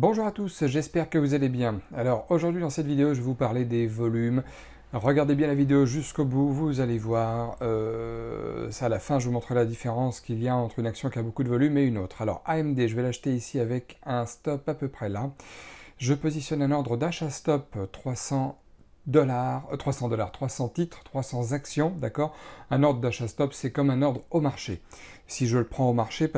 Bonjour à tous, j'espère que vous allez bien. Alors aujourd'hui dans cette vidéo je vais vous parler des volumes. Regardez bien la vidéo jusqu'au bout, vous allez voir. Ça à la fin je vous montrerai la différence qu'il y a entre une action qui a beaucoup de volume et une autre. Alors AMD, je vais l'acheter ici avec un stop à peu près là. Je positionne un ordre d'achat stop 300 dollars, 300 titres, 300 actions, d'accord. Un ordre d'achat stop, c'est comme un ordre au marché. Si je le prends au marché,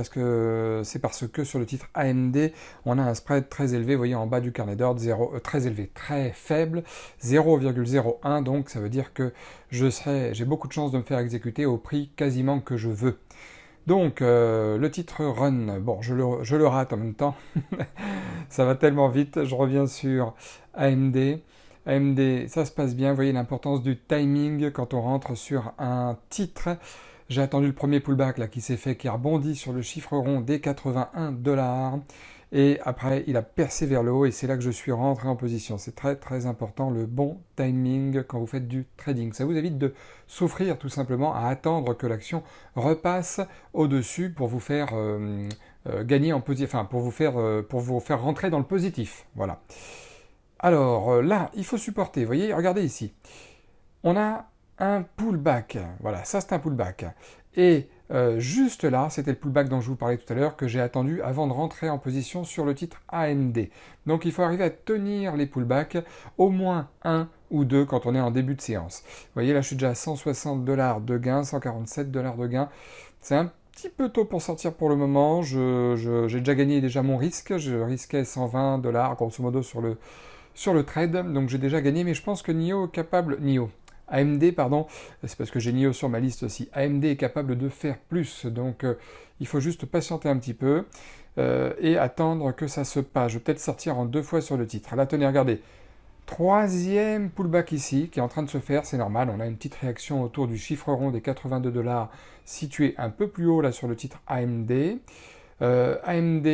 c'est parce que sur le titre AMD, on a un spread très élevé, vous voyez en bas du carnet d'ordre, très élevé, très faible, 0,01, donc ça veut dire que j'ai beaucoup de chances de me faire exécuter au prix quasiment que je veux. Donc, le titre Run, bon, je le rate en même temps, ça va tellement vite, je reviens sur AMD. AMD, ça se passe bien, vous voyez l'importance du timing quand on rentre sur un titre. J'ai attendu le premier pullback là qui s'est fait, qui a rebondi sur le chiffre rond des 81 $. Et après, il a percé vers le haut et c'est là que je suis rentré en position. C'est très très important, le bon timing quand vous faites du trading. Ça vous évite de souffrir tout simplement à attendre que l'action repasse au-dessus pour vous faire gagner en positif, enfin pour vous faire rentrer dans le positif. Voilà. Alors là, il faut supporter. Vous voyez, regardez ici. On a un pullback. Voilà, ça c'est un pullback. Et juste là, c'était le pullback dont je vous parlais tout à l'heure que j'ai attendu avant de rentrer en position sur le titre AMD. Donc il faut arriver à tenir les pullbacks, au moins un ou deux quand on est en début de séance. Vous voyez, là je suis déjà à 160 $ de gain, 147 $ de gain. C'est un petit peu tôt pour sortir pour le moment. J'ai déjà gagné mon risque. Je risquais 120 $ grosso modo sur le trade. Donc j'ai déjà gagné, mais je pense que AMD, pardon, c'est parce que j'ai NIO sur ma liste aussi. AMD est capable de faire plus, donc il faut juste patienter un petit peu et attendre que ça se passe. Je vais peut-être sortir en deux fois sur le titre. Là, tenez, regardez. Troisième pullback ici, qui est en train de se faire, c'est normal. On a une petite réaction autour du chiffre rond des 82 $ situé un peu plus haut là sur le titre AMD. AMD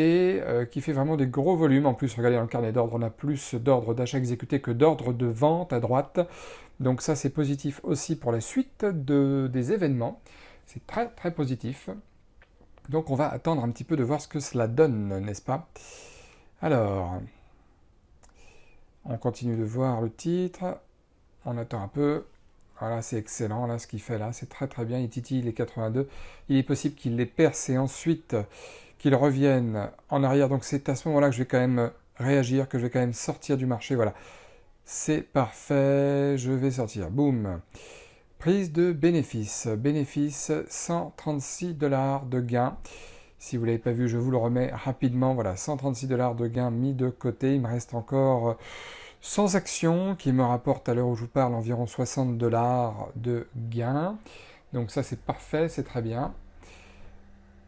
qui fait vraiment des gros volumes. En plus, regardez dans le carnet d'ordre, on a plus d'ordres d'achat exécutés que d'ordres de vente à droite. Donc ça, c'est positif aussi pour la suite des événements. C'est très très positif. Donc on va attendre un petit peu de voir ce que cela donne, n'est-ce pas? Alors, on continue de voir le titre. On attend un peu. Voilà, c'est excellent, là, ce qu'il fait là, c'est très très bien. Il titille les 82. Il est possible qu'il les perce et ensuite qu'il revienne en arrière. Donc c'est à ce moment-là que je vais quand même réagir, que je vais quand même sortir du marché. Voilà, c'est parfait, je vais sortir. Boum. Prise de bénéfice. Bénéfice, 136 $ de gain. Si vous ne l'avez pas vu, je vous le remets rapidement. Voilà, 136 $ de gain mis de côté. Il me reste encore 100 actions qui me rapportent à l'heure où je vous parle environ 60 $ de gain. Donc ça c'est parfait, c'est très bien.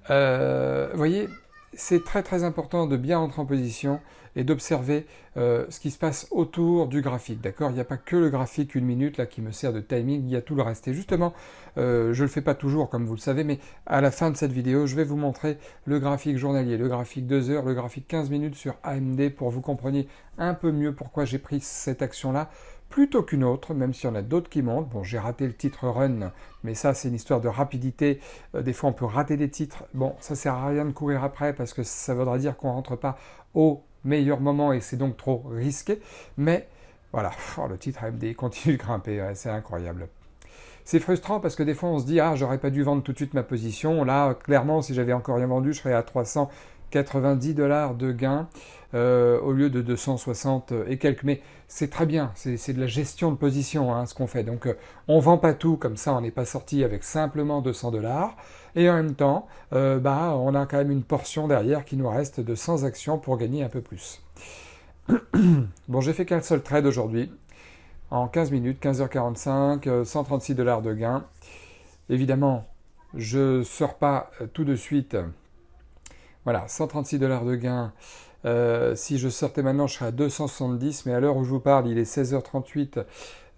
Vous voyez, c'est très très important de bien entrer en position et d'observer ce qui se passe autour du graphique, d'accord? Il n'y a pas que le graphique 1 minute là qui me sert de timing, il y a tout le reste. Et justement, je ne le fais pas toujours comme vous le savez, mais à la fin de cette vidéo, je vais vous montrer le graphique journalier, le graphique 2 heures, le graphique 15 minutes sur AMD pour que vous compreniez un peu mieux pourquoi j'ai pris cette action-là plutôt qu'une autre, même s'il y en a d'autres qui montent. Bon, j'ai raté le titre Run, mais ça, c'est une histoire de rapidité. Des fois, on peut rater des titres. Bon, ça sert à rien de courir après, parce que ça voudra dire qu'on ne rentre pas au meilleur moment, et c'est donc trop risqué. Mais, voilà, le titre AMD continue de grimper, ouais, c'est incroyable. C'est frustrant parce que des fois on se dit ah j'aurais pas dû vendre tout de suite ma position. Là clairement si j'avais encore rien vendu je serais à 390 $ de gain au lieu de 260 et quelques. Mais c'est très bien, c'est de la gestion de position hein, ce qu'on fait. Donc on vend pas tout comme ça, on n'est pas sorti avec simplement 200 $. Et en même temps, on a quand même une portion derrière qui nous reste de 100 actions pour gagner un peu plus. Bon, j'ai fait qu'un seul trade aujourd'hui. En 15 minutes, 15h45, 136 $ de gain. Évidemment, je ne sors pas tout de suite. Voilà, 136 $ de gain. Si je sortais maintenant, je serais à 270. Mais à l'heure où je vous parle, il est 16h38.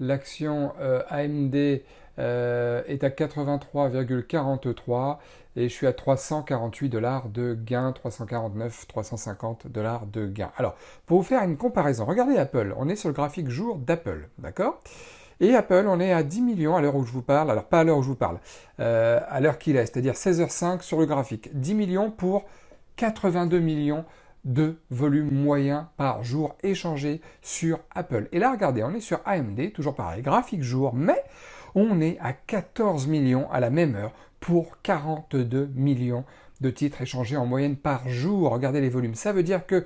L'action AMD est à 83,43 et je suis à 348 $ de gain, 349, 350 $ de gain. Alors, pour vous faire une comparaison, regardez Apple, on est sur le graphique jour d'Apple, d'accord? Et Apple, on est à 10 millions à l'heure où je vous parle, alors pas à l'heure où je vous parle, à l'heure qu'il est, c'est-à-dire 16h05 sur le graphique. 10 millions pour 82 millions de volume moyen par jour échangé sur Apple. Et là, regardez, on est sur AMD, toujours pareil, graphique jour, mais on est à 14 millions à la même heure pour 42 millions de titres échangés en moyenne par jour. Regardez les volumes. Ça veut dire que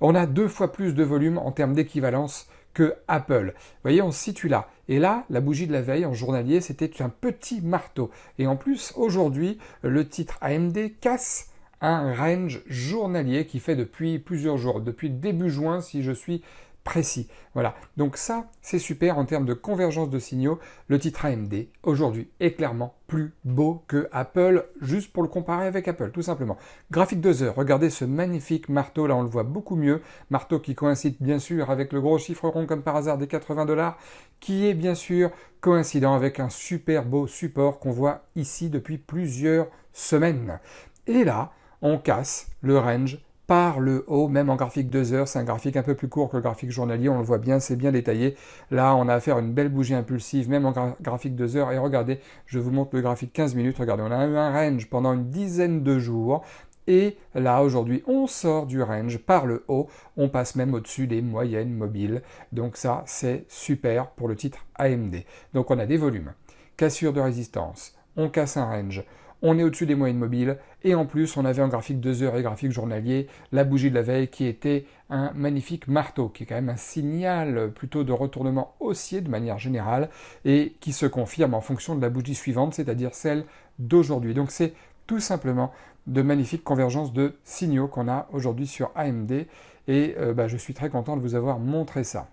on a 2 fois plus de volume en termes d'équivalence que Apple. Vous voyez, on se situe là. Et là, la bougie de la veille en journalier, c'était un petit marteau. Et en plus, aujourd'hui, le titre AMD casse un range journalier qui fait depuis plusieurs jours, depuis début juin si je suis précis. Voilà, donc ça c'est super en termes de convergence de signaux. Le titre AMD aujourd'hui est clairement plus beau que Apple, juste pour le comparer avec Apple, tout simplement. Graphique 2 heures, regardez ce magnifique marteau, là on le voit beaucoup mieux. Marteau qui coïncide bien sûr avec le gros chiffre rond comme par hasard des 80 $, qui est bien sûr coïncident avec un super beau support qu'on voit ici depuis plusieurs semaines. Et là, on casse le range par le haut, même en graphique 2 heures, c'est un graphique un peu plus court que le graphique journalier, on le voit bien, c'est bien détaillé. Là, on a affaire à une belle bougie impulsive, même en graphique 2 heures, et regardez, je vous montre le graphique 15 minutes, regardez, on a eu un range pendant une dizaine de jours, et là, aujourd'hui, on sort du range par le haut, on passe même au-dessus des moyennes mobiles, donc ça, c'est super pour le titre AMD. Donc on a des volumes, cassure de résistance, on casse un range, on est au-dessus des moyennes mobiles, et en plus, on avait en graphique 2 heures et graphique journalier la bougie de la veille qui était un magnifique marteau, qui est quand même un signal plutôt de retournement haussier de manière générale, et qui se confirme en fonction de la bougie suivante, c'est-à-dire celle d'aujourd'hui. Donc c'est tout simplement de magnifiques convergences de signaux qu'on a aujourd'hui sur AMD, et je suis très content de vous avoir montré ça.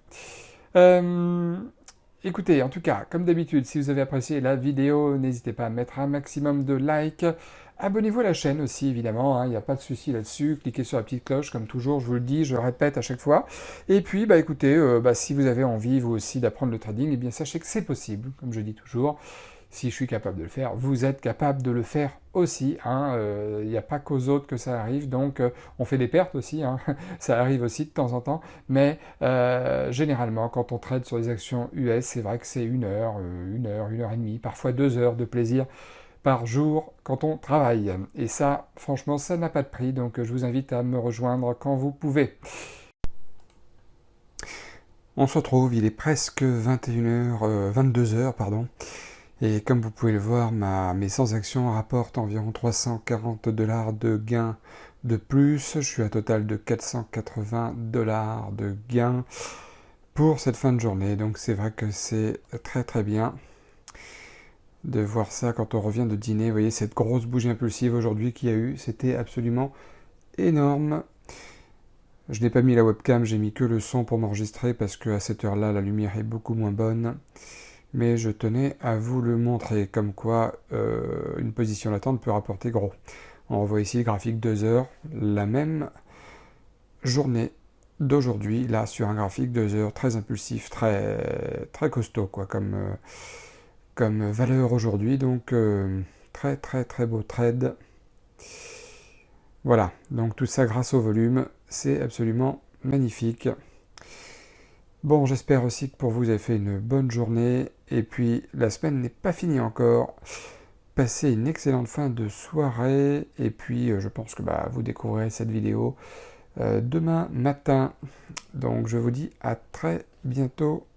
Écoutez, en tout cas, comme d'habitude, si vous avez apprécié la vidéo, n'hésitez pas à mettre un maximum de likes. Abonnez-vous à la chaîne aussi, évidemment, il n'y a pas de souci là-dessus. Cliquez sur la petite cloche, comme toujours, je vous le dis, je le répète à chaque fois. Et puis, écoutez, si vous avez envie, vous aussi, d'apprendre le trading, eh bien, sachez que c'est possible, comme je dis toujours. Si je suis capable de le faire, vous êtes capable de le faire aussi. Il n'y a pas qu'aux autres que ça arrive, donc on fait des pertes aussi, ça arrive aussi de temps en temps, mais généralement quand on trade sur les actions US, c'est vrai que c'est une heure et demie, parfois 2 heures de plaisir par jour quand on travaille. Et ça, franchement, ça n'a pas de prix, donc je vous invite à me rejoindre quand vous pouvez. On se retrouve, il est presque 22h, pardon. Et comme vous pouvez le voir, mes 100 actions rapportent environ 340 $ de gains de plus. Je suis à un total de 480 $ de gains pour cette fin de journée. Donc c'est vrai que c'est très très bien de voir ça quand on revient de dîner. Vous voyez cette grosse bougie impulsive aujourd'hui qu'il y a eu, c'était absolument énorme. Je n'ai pas mis la webcam, j'ai mis que le son pour m'enregistrer parce qu'à cette heure-là, la lumière est beaucoup moins bonne. Mais je tenais à vous le montrer, comme quoi une position latente peut rapporter gros. On voit ici le graphique 2 heures, la même journée d'aujourd'hui, là sur un graphique 2 heures très impulsif, très, très costaud quoi, comme valeur aujourd'hui, donc très très très beau trade. Voilà, donc tout ça grâce au volume, c'est absolument magnifique. Bon, j'espère aussi que pour vous, vous avez fait une bonne journée. Et puis, la semaine n'est pas finie encore. Passez une excellente fin de soirée. Et puis, je pense que vous découvrirez cette vidéo demain matin. Donc, je vous dis à très bientôt.